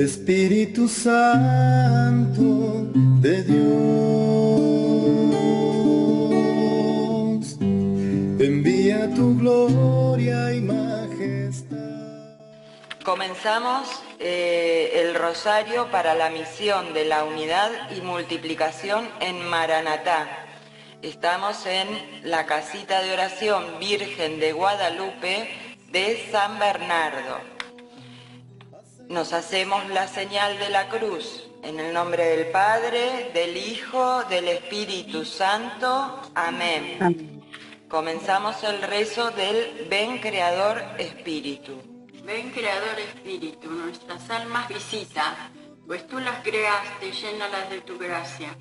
Espíritu Santo de Dios, envía tu gloria y majestad. Comenzamos el rosario para la misión de la unidad y multiplicación en Maranatá. Estamos en la casita de oración Virgen de Guadalupe de San Bernardo. Nos hacemos la señal de la cruz. En el nombre del Padre, del Hijo, del Espíritu Santo. Amén. Amén. Comenzamos el rezo del Ven Creador Espíritu. Ven Creador Espíritu, nuestras almas visita, pues tú las creaste, llénalas de tu gracia.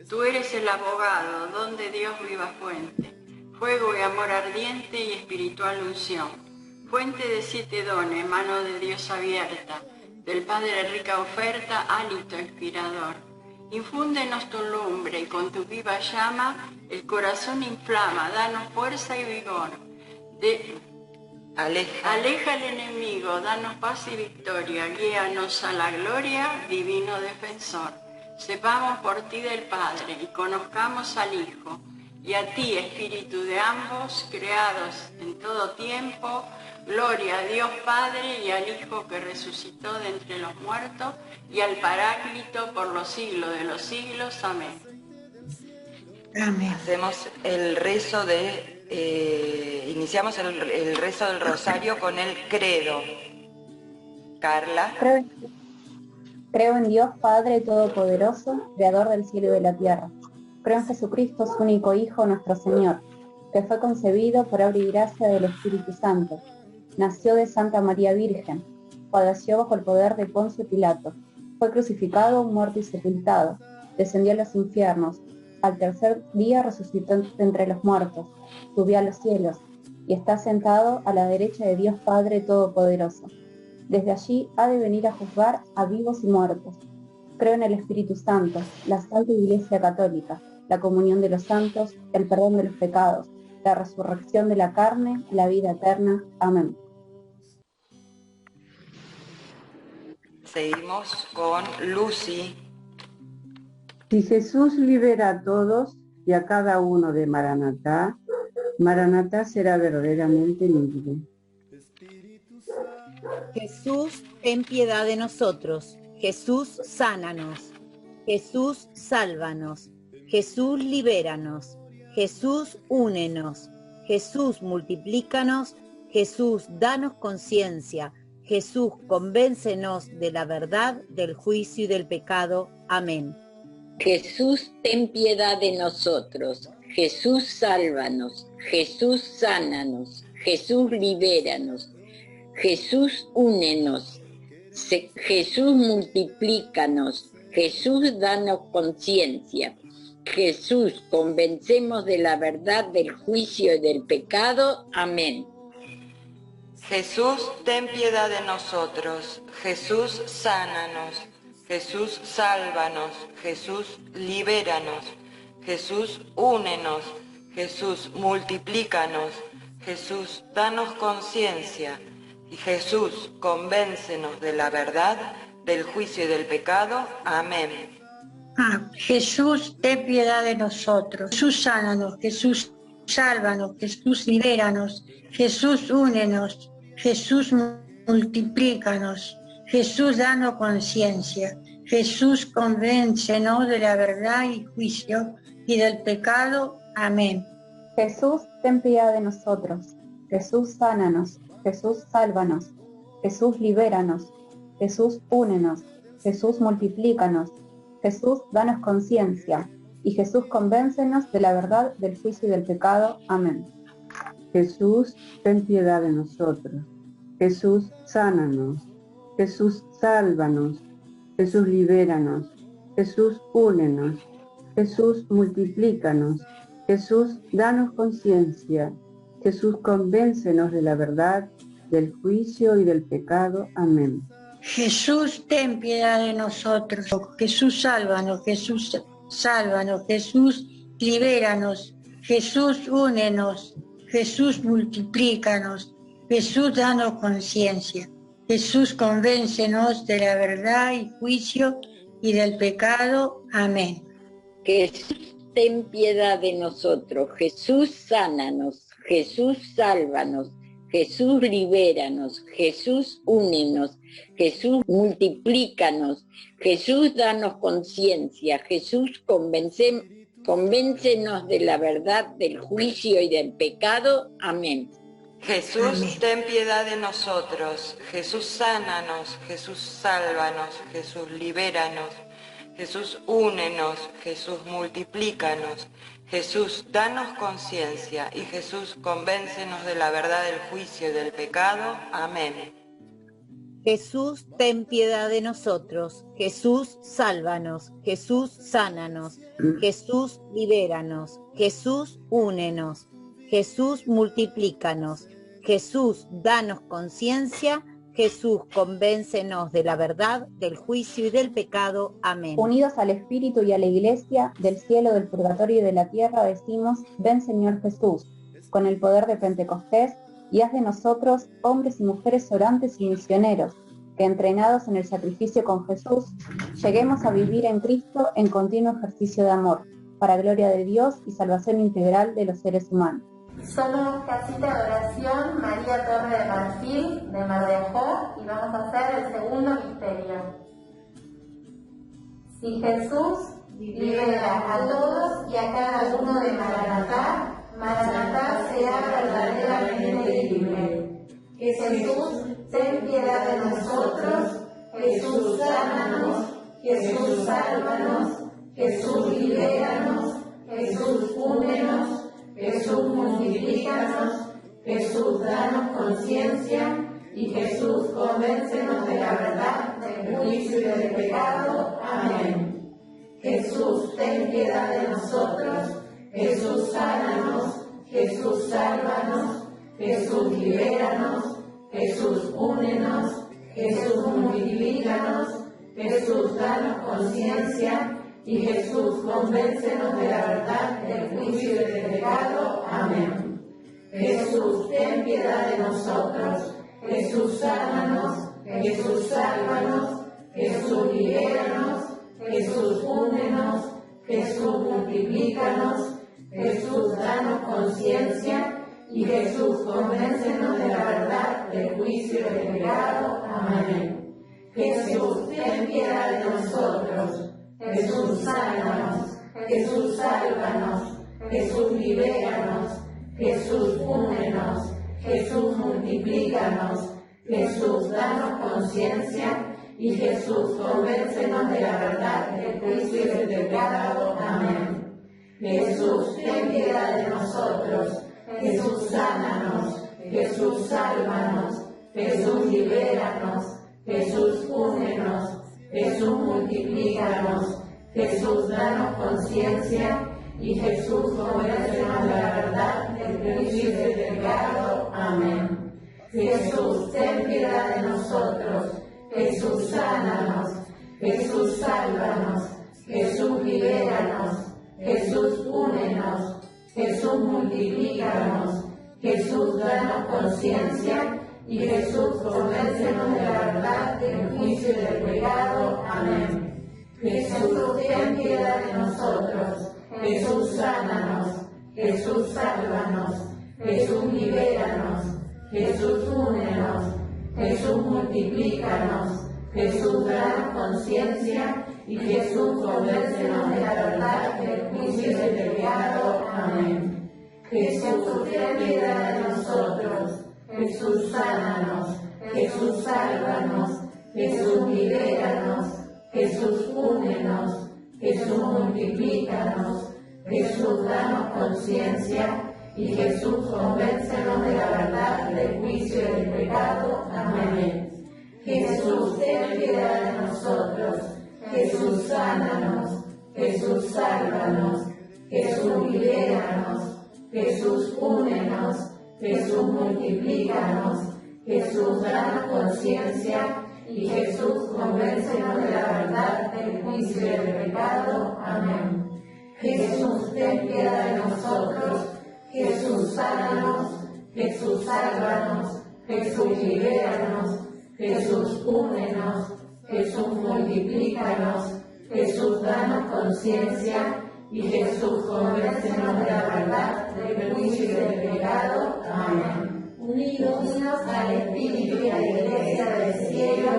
Tú eres el abogado, don de Dios viva fuente, fuego y amor ardiente y espiritual unción, fuente de 7 dones, mano de Dios abierta, del Padre rica oferta, hálito inspirador. Infúndenos tu lumbre y con tu viva llama el corazón inflama, danos fuerza y vigor. Aleja al enemigo, danos paz y victoria, guíanos a la gloria, divino defensor. Sepamos por ti del Padre y conozcamos al Hijo, y a ti, Espíritu de ambos, creados en todo tiempo, gloria a Dios Padre y al Hijo que resucitó de entre los muertos, y al Paráclito por los siglos de los siglos. Amén. Amén. Hacemos el rezo iniciamos el rezo del rosario con el credo. Carla. Creo en Dios Padre Todopoderoso, Creador del cielo y de la tierra. Creo en Jesucristo, su único Hijo, nuestro Señor, que fue concebido por obra y gracia del Espíritu Santo. Nació de Santa María Virgen, padeció bajo el poder de Poncio Pilato, fue crucificado, muerto y sepultado, descendió a los infiernos, al tercer día resucitó entre los muertos, subió a los cielos, y está sentado a la derecha de Dios Padre Todopoderoso. Desde allí ha de venir a juzgar a vivos y muertos. Creo en el Espíritu Santo, la Santa Iglesia Católica, la comunión de los santos, el perdón de los pecados, la resurrección de la carne, la vida eterna. Amén. Seguimos con Lucy. Si Jesús libera a todos y a cada uno de Maranatá, Maranatá será verdaderamente libre. Jesús, ten piedad de nosotros. Jesús, sánanos. Jesús, sálvanos. Jesús, libéranos. Jesús, únenos. Jesús, multiplícanos. Jesús, danos conciencia. Jesús, convéncenos de la verdad, del juicio y del pecado. Amén. Jesús, ten piedad de nosotros. Jesús, sálvanos. Jesús, sánanos. Jesús, libéranos. Jesús, únenos. Jesús, multiplícanos. Jesús, danos conciencia. Jesús, convencemos de la verdad, del juicio y del pecado. Amén. Jesús, ten piedad de nosotros. Jesús, sánanos. Jesús, sálvanos. Jesús, libéranos. Jesús, únenos. Jesús, multiplícanos. Jesús, danos conciencia. Y Jesús, convéncenos de la verdad, del juicio y del pecado. Amén. Jesús, ten piedad de nosotros. Jesús, sánanos. Jesús, sálvanos. Jesús, libéranos. Jesús, únenos. Jesús, multiplícanos. Jesús, danos conciencia. Jesús, convéncenos de la verdad y juicio y del pecado. Amén. Jesús, ten piedad de nosotros. Jesús, sánanos. Jesús, sálvanos. Jesús, libéranos. Jesús, únenos. Jesús, multiplícanos. Jesús, danos conciencia. Y Jesús, convéncenos de la verdad, del juicio y del pecado. Amén. Jesús, ten piedad de nosotros. Jesús, sánanos. Jesús, sálvanos. Jesús, libéranos. Jesús, únenos. Jesús, multiplícanos. Jesús, danos conciencia. Jesús, convéncenos de la verdad, del juicio y del pecado. Amén. Jesús, ten piedad de nosotros. Jesús, sálvanos. Jesús, sálvanos. Jesús, libéranos. Jesús, únenos. Jesús, multiplícanos. Jesús, danos conciencia. Jesús, convéncenos de la verdad y juicio y del pecado. Amén. Jesús, ten piedad de nosotros. Jesús, sánanos. Jesús, sálvanos. Jesús, libéranos. Jesús, únenos. Jesús, multiplícanos. Jesús, danos conciencia. Jesús, convéncenos de la verdad, del juicio y del pecado. Amén. Jesús, Amén. ten piedad de nosotros. Jesús, sánanos. Jesús, sálvanos. Jesús, libéranos. Jesús, únenos. Jesús, multiplícanos. Jesús, danos conciencia. Y Jesús, convéncenos de la verdad, del juicio y del pecado. Amén. Jesús, ten piedad de nosotros. Jesús, sálvanos. Jesús, sánanos. Jesús, libéranos. Jesús, únenos. Jesús, multiplícanos. Jesús, danos conciencia. Jesús, convéncenos de la verdad, del juicio y del pecado. Amén. Unidos al Espíritu y a la Iglesia, del cielo, del purgatorio y de la tierra, decimos: ven Señor Jesús, con el poder de Pentecostés, y haz de nosotros hombres y mujeres orantes y misioneros, que entrenados en el sacrificio con Jesús, lleguemos a vivir en Cristo en continuo ejercicio de amor, para gloria de Dios y salvación integral de los seres humanos. Somos Casita de Oración María Torre de Marfil, de Mar de Ajó, y vamos a hacer el segundo misterio. Si Jesús libera a todos y a cada uno de Maranatá, Maranatá será verdaderamente libre. Jesús, ten piedad de nosotros. Jesús, sánanos. Jesús, sálvanos. Jesús, libéranos. Jesús, únenos. Jesús, multiplícanos. Jesús, danos conciencia. Y Jesús, convéncenos de la verdad, del juicio y del pecado. Amén. Jesús, ten piedad de nosotros. Jesús, sánanos. Jesús, sálvanos. Jesús, libéranos. Jesús, únenos. Jesús, multiplícanos. Jesús, danos conciencia. Y Jesús, convéncenos de la verdad, del juicio y del pecado. Amén. Jesús, ten piedad de nosotros. Jesús, sánanos. Jesús, sálvanos. Jesús, libéranos. Jesús, únenos. Jesús, multiplícanos. Jesús, danos conciencia. Y Jesús, convéncenos de la verdad, del juicio y del pecado. Amén. Jesús, ten piedad de nosotros. Jesús, sánanos. Jesús, sálvanos. Jesús, libéranos. Jesús, únenos. Jesús, multiplícanos. Jesús, danos conciencia. Y Jesús, convéncenos de la verdad, del juicio y del pecado. Amén. Jesús, ten piedad de nosotros. Jesús, sánanos. Jesús, sálvanos. Jesús, libéranos. Jesús, únenos. Jesús, multiplícanos. Jesús, danos conciencia. Y Jesús, convéncenos de la verdad, del juicio y del pecado. Amén. Jesús, ten piedad de nosotros. Jesús, sánanos. Jesús, sálvanos. Jesús, libéranos. Jesús, únenos. Jesús, multiplícanos. Jesús, danos conciencia. Y Jesús, convéncenos de la verdad, del juicio y del pecado. Amén. Jesús, ten piedad de nosotros. Jesús, sánanos. Jesús, sálvanos. Jesús, libéranos. Jesús, únenos. Jesús, multiplícanos. Jesús, danos conciencia. Y Jesús, convéncenos de la verdad, del juicio y del pecado. Amén. Jesús, ten piedad de nosotros. Jesús, sánanos. Jesús, sálvanos. Jesús, libéranos. Jesús, únenos. Jesús, multiplícanos. Jesús, danos conciencia. Y Jesús, convéncenos de la verdad, del juicio y del pecado. Amén. Jesús, ten piedad de nosotros. Jesús, sánanos. Jesús, sálvanos. Jesús, libéranos. Jesús, únenos. Jesús, multiplícanos. Jesús, danos conciencia. Y Jesús, convéncenos de la verdad, del juicio y del pecado. Amén. Jesús, ten piedad de nosotros. Jesús, sánanos. Jesús, sálvanos. Jesús, libéranos. Jesús, únenos. Jesús, multiplícanos. Jesús, danos conciencia. Y Jesús, convéncenos de la verdad, del juicio y del pecado. Amén. Unidos al Espíritu y a la Iglesia del cielo,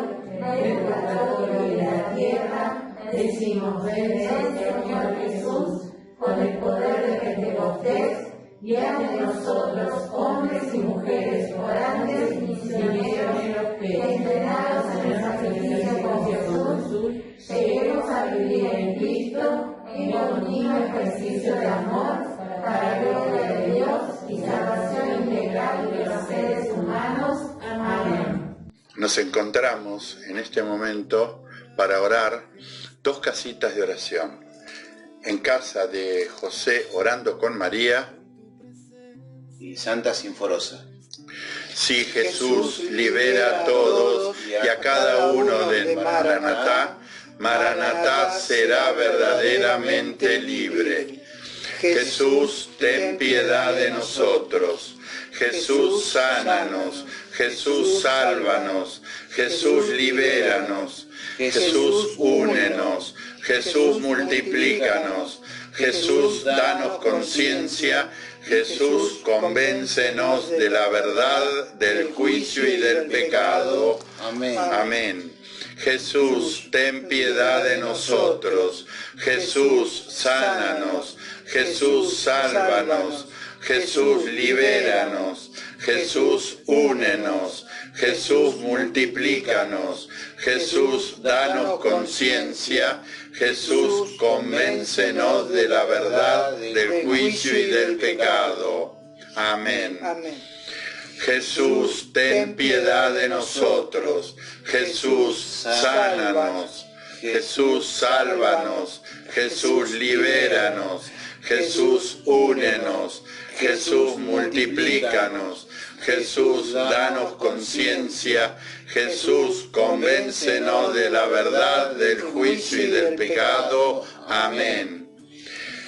del purgatorio y de la tierra, decimos: ven, Señor Jesús, con el poder de Pentecostés, y haz de nosotros, hombres y mujeres, orantes, misioneros, entrenados en el sacrificio con Jesús, lleguemos a vivir en Cristo, en continuo ejercicio de amor, para gloria de Dios y salvación integral de los seres humanos. Amén. Nos encontramos en este momento para orar 2 casitas de oración. En casa de José orando con María y Santa Sinforosa. Si Jesús libera a todos y a cada uno de Maranatá, Maranatá será verdaderamente libre. Jesús, ten piedad de nosotros. Jesús, sánanos. Jesús, sálvanos. Jesús, libéranos. Jesús, únenos. Jesús, multiplícanos. Jesús, danos conciencia. Jesús, convéncenos de la verdad, del juicio y del pecado. Amén. Amén. Jesús, ten piedad de nosotros. Jesús, sánanos. Jesús, sálvanos. Jesús, libéranos. Jesús, únenos. Jesús, multiplícanos. Jesús, danos conciencia. Jesús, convéncenos de la verdad, del juicio y del pecado. Amén. Amén. Jesús, ten piedad de nosotros. Jesús, sánanos. Jesús, sálvanos. Jesús, libéranos. Jesús, únenos. Jesús, multiplícanos. Jesús, danos conciencia. Jesús, convéncenos de la verdad, del juicio y del pecado. Amén.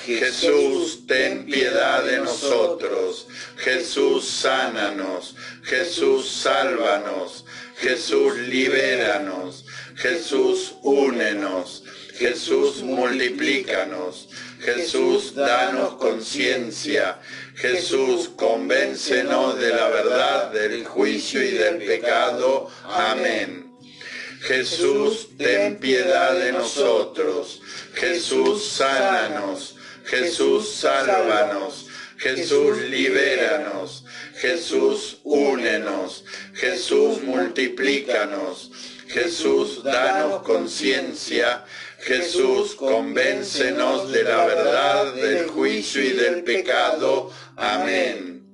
Jesús, ten piedad de nosotros. Jesús, sánanos. Jesús, sálvanos. Jesús, libéranos. Jesús, únenos. Jesús, multiplícanos. Jesús, danos conciencia. Jesús, convéncenos de la verdad, del juicio y del pecado. Amén. Jesús, ten piedad de nosotros. Jesús, sánanos. Jesús, sálvanos. Jesús, libéranos. Jesús, únenos. Jesús, multiplícanos. Jesús, danos conciencia. Jesús, convéncenos de la verdad, del juicio y del pecado. Amén.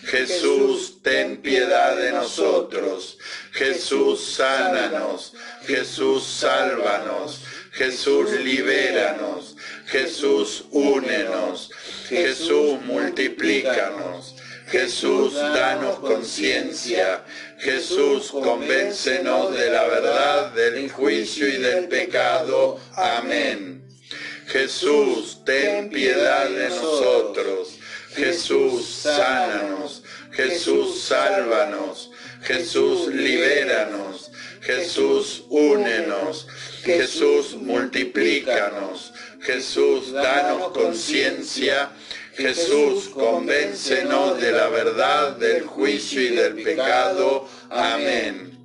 Jesús, ten piedad de nosotros. Jesús, sánanos. Jesús, sálvanos. Jesús, libéranos. Jesús, únenos. Jesús, multiplícanos. Jesús, danos conciencia. Jesús, convéncenos de la verdad, del juicio y del pecado. Amén. Jesús, ten piedad de nosotros. Jesús, sánanos. Jesús, sálvanos. Jesús, libéranos. Jesús, únenos. Jesús, multiplícanos. Jesús, danos conciencia. Jesús, convéncenos de la verdad, del juicio y del pecado. Amén.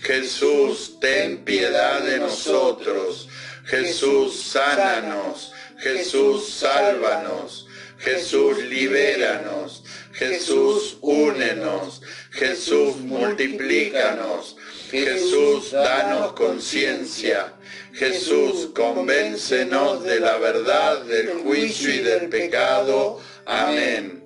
Jesús, ten piedad de nosotros. Jesús, sánanos. Jesús, sálvanos. Jesús, libéranos. Jesús, únenos. Jesús, multiplícanos. Jesús, danos conciencia. Jesús, convéncenos de la verdad, del juicio y del pecado. Amén.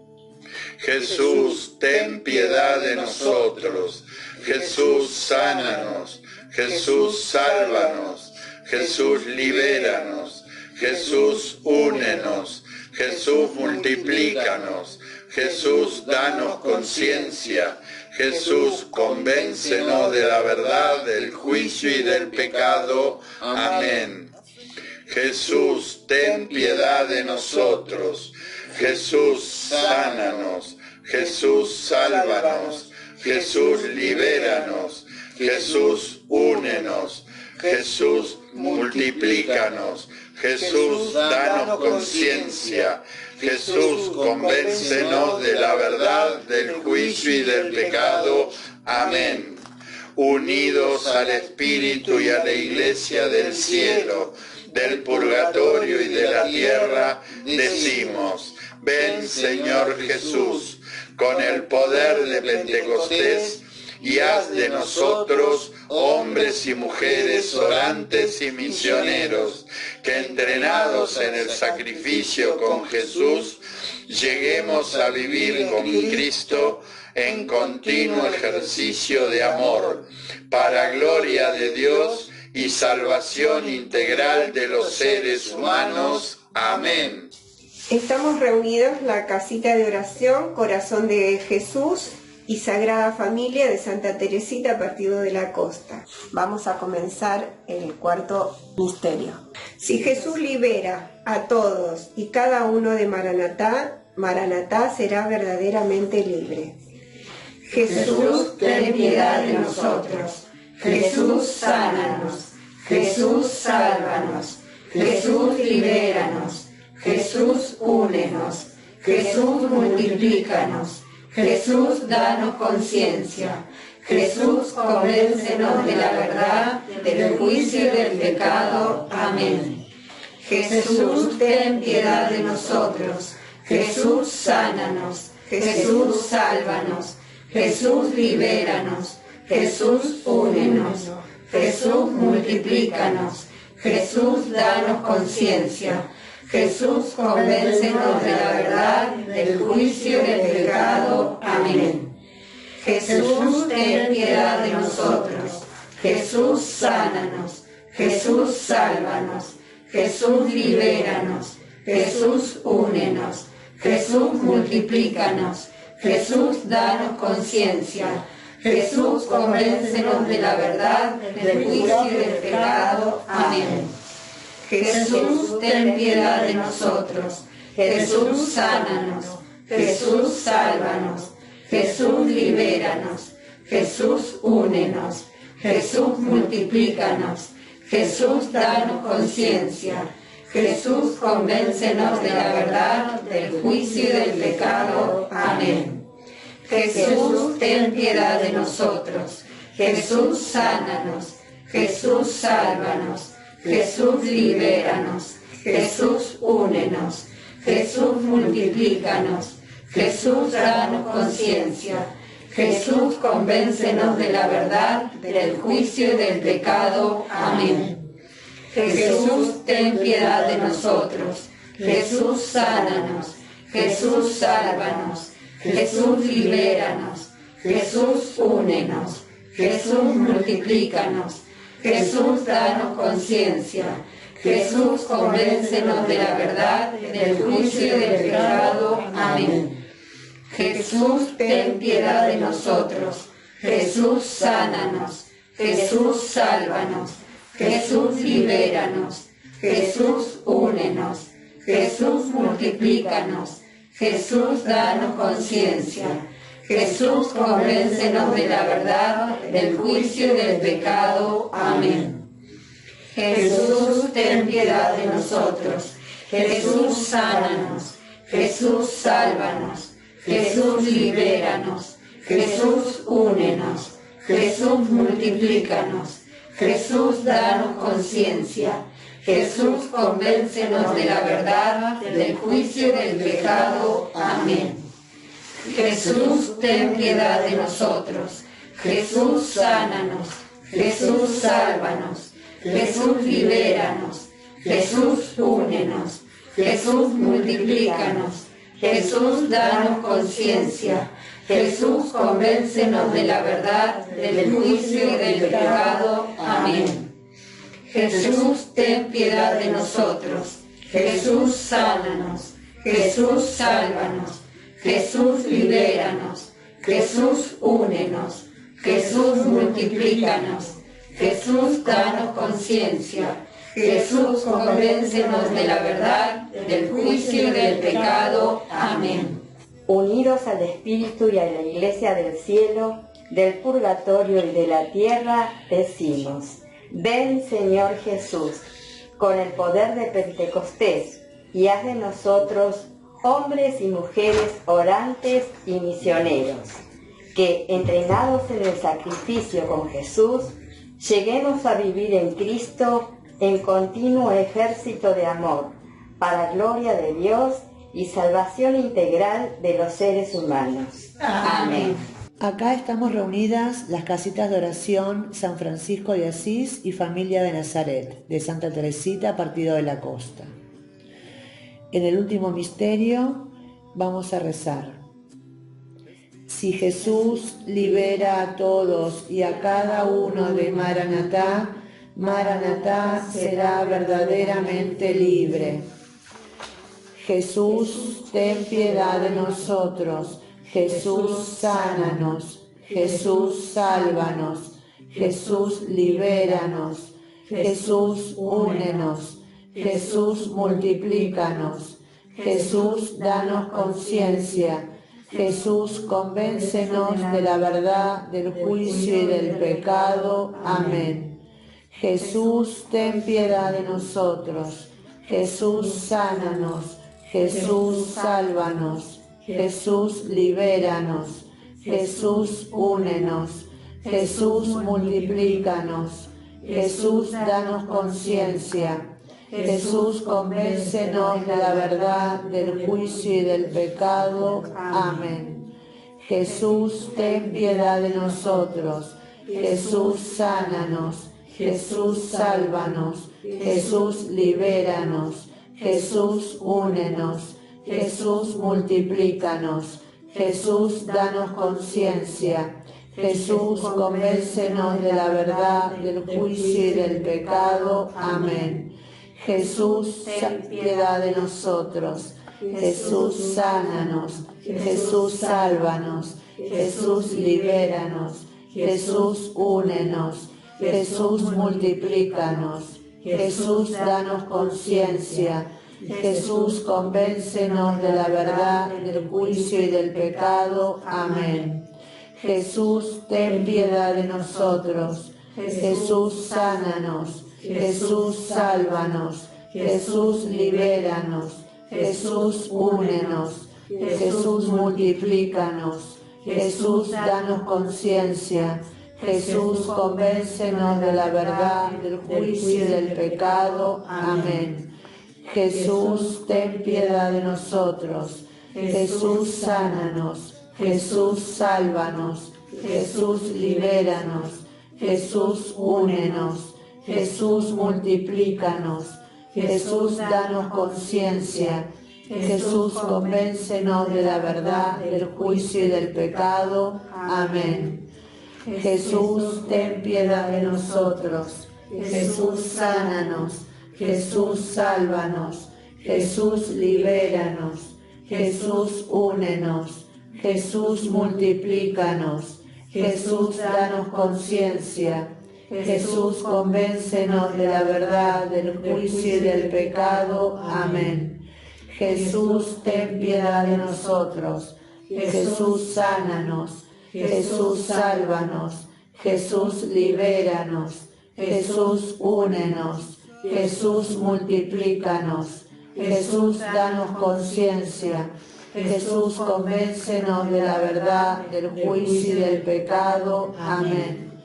Jesús, ten piedad de nosotros. Jesús, sánanos. Jesús, sálvanos. Jesús, libéranos. Jesús, únenos. Jesús, multiplícanos. Jesús, danos conciencia. Jesús, convéncenos de la verdad, del juicio y del pecado. Amén. Jesús, ten piedad de nosotros. Jesús, sánanos. Jesús, sálvanos. Jesús, libéranos. Jesús, únenos. Jesús, multiplícanos. Jesús, danos conciencia. Jesús, convéncenos de la verdad, del juicio y del pecado. Amén. Unidos al Espíritu y a la Iglesia del cielo, del purgatorio y de la tierra, decimos: ven, Señor Jesús, con el poder de Pentecostés, y haz de nosotros hombres y mujeres orantes y misioneros, que entrenados en el sacrificio con Jesús, lleguemos a vivir con Cristo en continuo ejercicio de amor, para gloria de Dios y salvación integral de los seres humanos. Amén. Estamos reunidos en la casita de oración Corazón de Jesús y Sagrada Familia de Santa Teresita Partido de la Costa. Vamos a comenzar el cuarto misterio. Si Jesús libera a todos y cada uno de Maranatá, Maranatá será verdaderamente libre. Jesús, ten piedad de nosotros. Jesús, sánanos. Jesús, sálvanos. Jesús, libéranos. Jesús, únenos. Jesús, multiplícanos. Jesús, danos conciencia. Jesús, convéncenos de la verdad, del juicio y del pecado. Amén. Jesús, ten piedad de nosotros. Jesús, sánanos. Jesús, sálvanos. Jesús, libéranos. Jesús, únenos. Jesús, multiplícanos. Jesús, danos conciencia. Jesús, convéncenos de la verdad, del juicio y del pecado. Amén. Jesús, ten piedad de nosotros. Jesús, sánanos. Jesús, sálvanos. Jesús, libéranos. Jesús, únenos. Jesús, multiplícanos. Jesús, danos conciencia. Jesús, convéncenos de la verdad, del juicio y del pecado. Amén. Jesús, ten piedad de nosotros. Jesús, sánanos. Jesús, sálvanos. Jesús, libéranos. Jesús, únenos. Jesús, multiplícanos. Jesús, danos conciencia. Jesús, convéncenos de la verdad, del juicio y del pecado. Amén. Jesús, ten piedad de nosotros. Jesús, sánanos. Jesús, sálvanos. Jesús, libéranos. Jesús, únenos. Jesús, multiplícanos. Jesús, danos conciencia. Jesús, convéncenos de la verdad, del juicio y del pecado. Amén. Jesús, ten piedad de nosotros. Jesús, sánanos. Jesús, sálvanos. Jesús, libéranos. Jesús, únenos. Jesús, multiplícanos. Jesús, danos conciencia. Jesús, convéncenos de la verdad, del juicio y del pecado. Amén. Jesús, ten piedad de nosotros. Jesús, sánanos. Jesús, sálvanos. Jesús, libéranos. Jesús, únenos. Jesús, multiplícanos. Jesús, danos conciencia. Jesús, convéncenos de la verdad, del juicio y del pecado. Amén. Jesús, ten piedad de nosotros. Jesús, sánanos. Jesús, sálvanos. Jesús, libéranos. Jesús, únenos. Jesús, multiplícanos. Jesús, danos conciencia. Jesús, convéncenos de la verdad, del juicio y del pecado. Amén. Jesús, ten piedad de nosotros. Jesús, sánanos. Jesús, sálvanos. Jesús, libéranos. Jesús, únenos. Jesús, multiplícanos. Jesús, danos conciencia. Jesús, convéncenos de la verdad, del juicio y del pecado. Amén. Jesús, ten piedad de nosotros. Jesús, sánanos. Jesús, sálvanos. Jesús, libéranos. Jesús, únenos. Jesús, multiplícanos. Jesús, danos conciencia. Jesús, convéncenos de la verdad, del juicio y del pecado. Amén. Unidos al Espíritu y a la Iglesia del cielo, del purgatorio y de la tierra, decimos: ven, Señor Jesús, con el poder de Pentecostés, y haz de nosotros hombres y mujeres orantes y misioneros, que, entrenados en el sacrificio con Jesús, lleguemos a vivir en Cristo en continuo ejército de amor, para gloria de Dios y salvación integral de los seres humanos. Amén. Acá estamos reunidas las casitas de oración San Francisco de Asís y Familia de Nazaret, de Santa Teresita, Partido de la Costa. En el último misterio vamos a rezar. Si Jesús libera a todos y a cada uno de Maranatá, Maranatá será verdaderamente libre. Jesús, ten piedad de nosotros. Jesús, sánanos. Jesús, sálvanos. Jesús, libéranos. Jesús, únenos. Jesús, multiplícanos. Jesús, danos conciencia. Jesús, convéncenos de la verdad, del juicio y del pecado. Amén. Jesús, ten piedad de nosotros. Jesús, sánanos. Jesús, sálvanos. Jesús, libéranos. Jesús, únenos. Jesús, multiplícanos. Jesús, danos conciencia. Jesús, convéncenos de la verdad, del juicio y del pecado. Amén. Jesús, ten piedad de nosotros. Jesús, sánanos. Jesús, sálvanos. Jesús, libéranos. Jesús, únenos. Jesús, multiplícanos. Jesús, danos conciencia. Jesús, convéncenos de la verdad, del juicio y del pecado. Amén. Jesús, ten piedad de nosotros. Jesús, sánanos. Jesús, sálvanos. Jesús, libéranos. Jesús, únenos. Jesús, multiplícanos. Jesús, danos conciencia. Jesús, convéncenos de la verdad, del juicio y del pecado. Amén. Jesús, ten piedad de nosotros. Jesús, sánanos. Jesús, sálvanos. Jesús, libéranos. Jesús, únenos. Jesús, multiplícanos. Jesús, danos conciencia. Jesús, convéncenos de la verdad, del juicio y del pecado. Amén. Jesús, ten piedad de nosotros. Jesús, sánanos. Jesús, sálvanos. Jesús, libéranos. Jesús, únenos. Jesús, multiplícanos. Jesús, danos conciencia. Jesús, convéncenos de la verdad, del juicio y del pecado. Amén. Jesús, ten piedad de nosotros. Jesús, sánanos. Jesús, sálvanos. Jesús, libéranos. Jesús, únenos. Jesús, multiplícanos. Jesús, danos conciencia. Jesús, convéncenos de la verdad, del juicio y del pecado. Amén. Jesús, ten piedad de nosotros. Jesús, sánanos. Jesús, sálvanos. Jesús, libéranos. Jesús, únenos. Jesús, multiplícanos. Jesús, danos conciencia. Jesús, convéncenos de la verdad, del juicio y del pecado. Amén.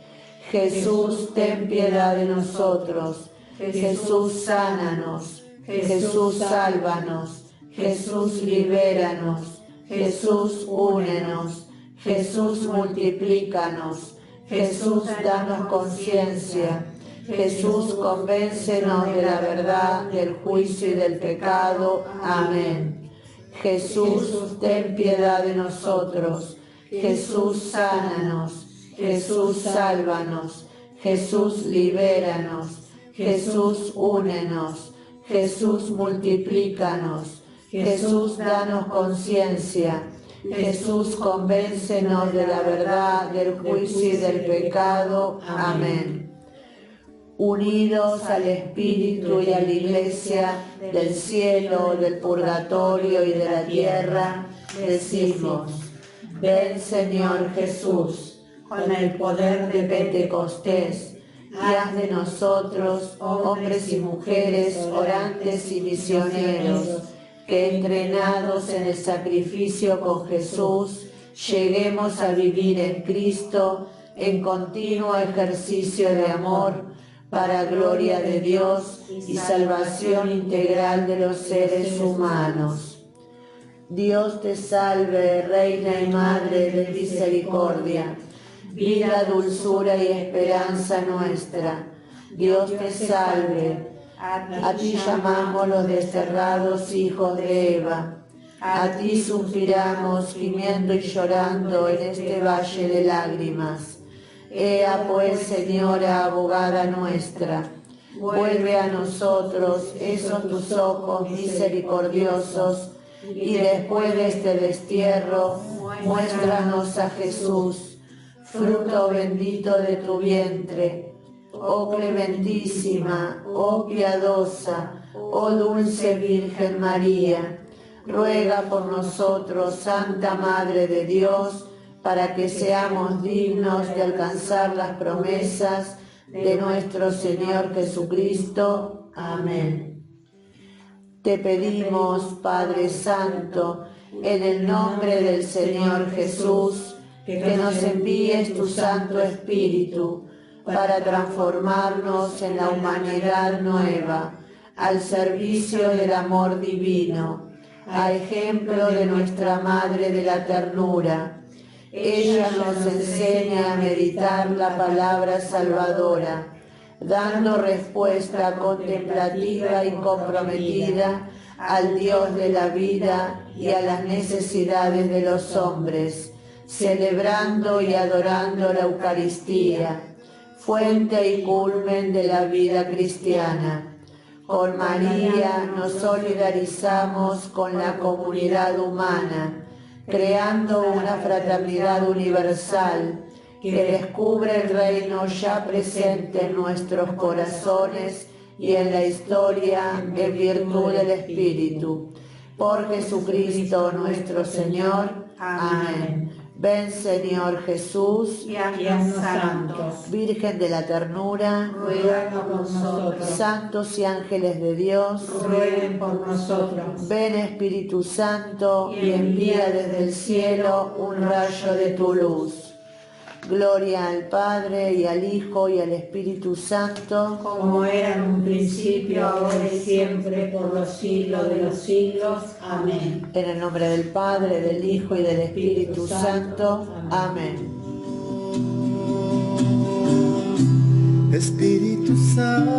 Jesús, ten piedad de nosotros. Jesús, sánanos. Jesús, sálvanos. Jesús, libéranos. Jesús, únenos. Jesús, multiplícanos. Jesús, danos conciencia. Jesús, convéncenos de la verdad, del juicio y del pecado. Amén. Jesús, ten piedad de nosotros. Jesús, sánanos. Jesús, sálvanos. Jesús, libéranos. Jesús, únenos. Jesús, multiplícanos. Jesús, danos conciencia. Jesús, convéncenos de la verdad, del juicio y del pecado. Amén. Unidos al Espíritu y a la Iglesia, del cielo, del purgatorio y de la tierra, decimos: ven, Señor Jesús, con el poder de Pentecostés, y haz de nosotros, hombres y mujeres, orantes y misioneros, que entrenados en el sacrificio con Jesús, lleguemos a vivir en Cristo en continuo ejercicio de amor, para gloria de Dios y salvación integral de los seres humanos. Dios te salve, Reina y Madre de misericordia, vida, dulzura y esperanza nuestra. Dios te salve, a ti llamamos los desterrados hijos de Eva, a ti suspiramos gimiendo y llorando en este valle de lágrimas. Ea pues, Señora, abogada nuestra, vuelve a nosotros esos tus ojos misericordiosos, y después de este destierro, muéstranos a Jesús, fruto bendito de tu vientre. Oh clementísima, oh piadosa, oh dulce Virgen María, ruega por nosotros, Santa Madre de Dios, para que seamos dignos de alcanzar las promesas de nuestro Señor Jesucristo. Amén. Te pedimos, Padre Santo, en el nombre del Señor Jesús, que nos envíes tu Santo Espíritu para transformarnos en la humanidad nueva, al servicio del amor divino, a ejemplo de nuestra Madre de la Ternura. Ella nos enseña a meditar la palabra salvadora, dando respuesta contemplativa y comprometida al Dios de la vida y a las necesidades de los hombres, celebrando y adorando la Eucaristía, fuente y culmen de la vida cristiana. Con María nos solidarizamos con la comunidad humana, creando una fraternidad universal que descubre el reino ya presente en nuestros corazones y en la historia en virtud del Espíritu. Por Jesucristo nuestro Señor. Amén. Ven, Señor Jesús, y haznos santos. Virgen de la ternura, ruega por nosotros. Santos y ángeles de Dios, rueguen por nosotros. Ven, Espíritu Santo, y envía desde el cielo un rayo de tu luz. Gloria al Padre, y al Hijo, y al Espíritu Santo, como era en un principio, ahora y siempre, por los siglos de los siglos. Amén. En el nombre del Padre, del Hijo y del Espíritu Santo. Amén. Espíritu Santo,